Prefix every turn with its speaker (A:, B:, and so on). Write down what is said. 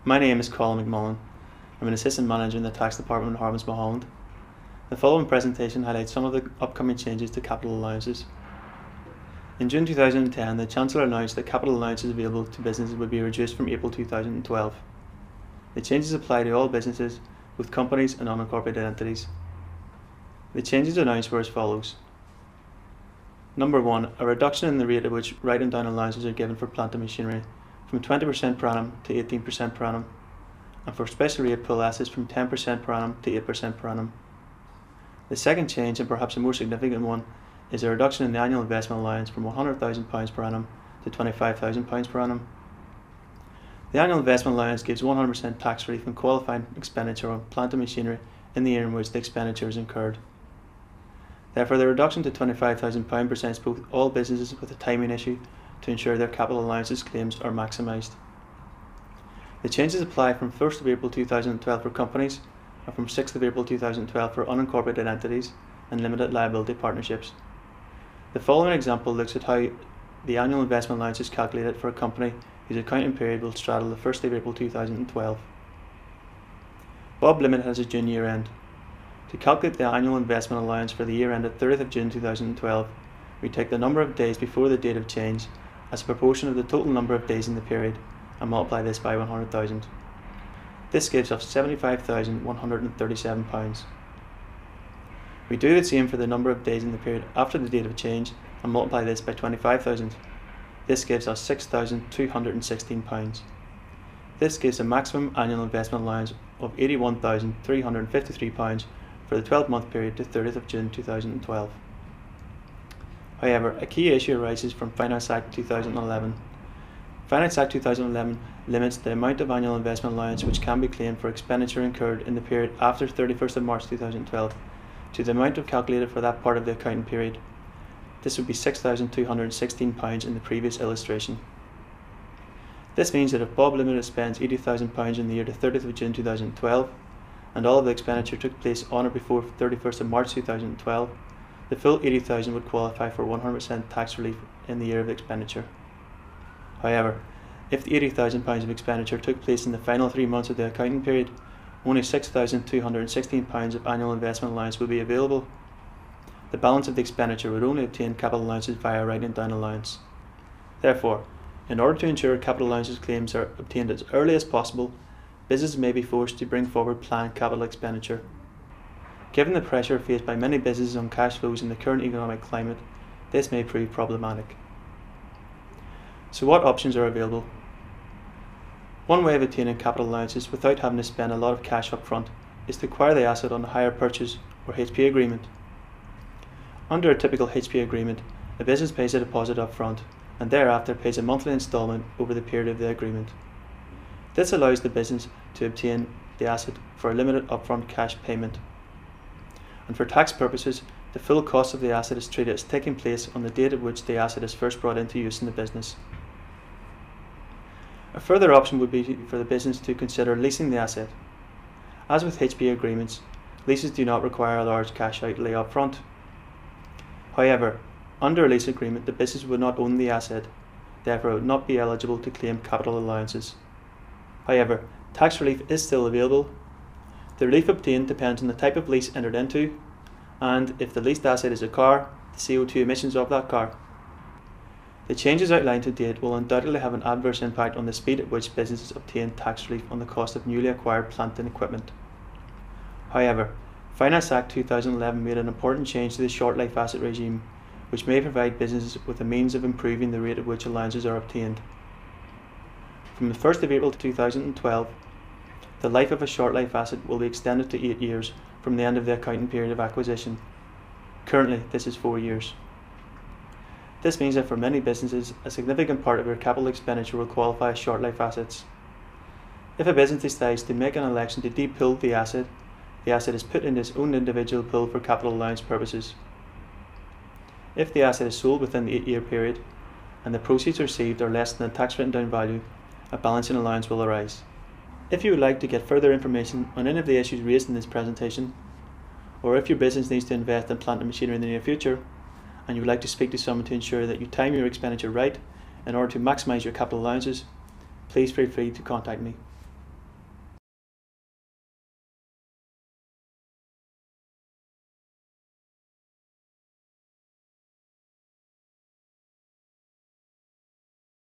A: My name is Colm McMullan. I'm an Assistant Manager in the Tax Department in Harbinson, Mulholland. The following presentation highlights some of the upcoming changes to capital allowances. In June 2010, the Chancellor announced that capital allowances available to businesses would be reduced from April 2012. The changes apply to all businesses, both companies and unincorporated entities. The changes announced were as follows. Number 1. A reduction in the rate at which writing down allowances are given for plant and machinery, from 20% per annum to 18% per annum, and for special rate pool assets from 10% per annum to 8% per annum. The second change, and perhaps a more significant one, is a reduction in the annual investment allowance from £100,000 per annum to £25,000 per annum. The annual investment allowance gives 100% tax relief on qualifying expenditure on plant and machinery in the year in which the expenditure is incurred. Therefore, the reduction to £25,000 presents both all businesses with a timing issue to ensure their capital allowances claims are maximised. The changes apply from 1st of April 2012 for companies and from 6th of April 2012 for unincorporated entities and limited liability partnerships. The following example looks at how the annual investment allowance is calculated for a company whose accounting period will straddle the 1st of April 2012. Bob Limited has a June year end. To calculate the annual investment allowance for the year end at 30th of June 2012, we take the number of days before the date of change as a proportion of the total number of days in the period and multiply this by 100,000. This gives us £75,137. We do the same for the number of days in the period after the date of change and multiply this by 25,000. This gives us £6,216. This gives a maximum annual investment allowance of £81,353 for the 12-month period to 30th of June 2012. However, a key issue arises from Finance Act 2011. Finance Act 2011 limits the amount of annual investment allowance which can be claimed for expenditure incurred in the period after 31st of March 2012 to the amount calculated for that part of the accounting period. This would be £6,216 in the previous illustration. This means that if Bob Limited spends £80,000 in the year to 30th of June 2012 and all of the expenditure took place on or before 31st of March 2012, the full £80,000 would qualify for 100% tax relief in the year of expenditure. However, if the £80,000 of expenditure took place in the final 3 months of the accounting period, only £6,216 of annual investment allowance would be available. The balance of the expenditure would only obtain capital allowances via writing down allowance. Therefore, in order to ensure capital allowances claims are obtained as early as possible, businesses may be forced to bring forward planned capital expenditure. Given the pressure faced by many businesses on cash flows in the current economic climate, this may prove problematic. So what options are available? One way of obtaining capital allowances without having to spend a lot of cash up front is to acquire the asset on a hire purchase or HP agreement. Under a typical HP agreement, a business pays a deposit up front and thereafter pays a monthly instalment over the period of the agreement. This allows the business to obtain the asset for a limited upfront cash payment. And for tax purposes, the full cost of the asset is treated as taking place on the date at which the asset is first brought into use in the business. A further option would be for the business to consider leasing the asset. As with HP agreements, leases do not require a large cash outlay up front. However, under a lease agreement, the business would not own the asset, therefore it would not be eligible to claim capital allowances. However, tax relief is still available. The relief obtained depends on the type of lease entered into, and if the leased asset is a car, the CO2 emissions of that car. The changes outlined to date will undoubtedly have an adverse impact on the speed at which businesses obtain tax relief on the cost of newly acquired plant and equipment. However, Finance Act 2011 made an important change to the short life asset regime, which may provide businesses with a means of improving the rate at which allowances are obtained. From the 1st of April 2012, the life of a short life asset will be extended to 8 years from the end of the accounting period of acquisition. Currently, this is 4 years. This means that for many businesses, a significant part of their capital expenditure will qualify as short life assets. If a business decides to make an election to de-pool the asset is put in its own individual pool for capital allowance purposes. If the asset is sold within the 8-year period and the proceeds received are less than the tax written down value, a balancing allowance will arise. If you would like to get further information on any of the issues raised in this presentation, or if your business needs to invest in plant and machinery in the near future, and you would like to speak to someone to ensure that you time your expenditure right in order to maximise your capital allowances, please feel free to contact me.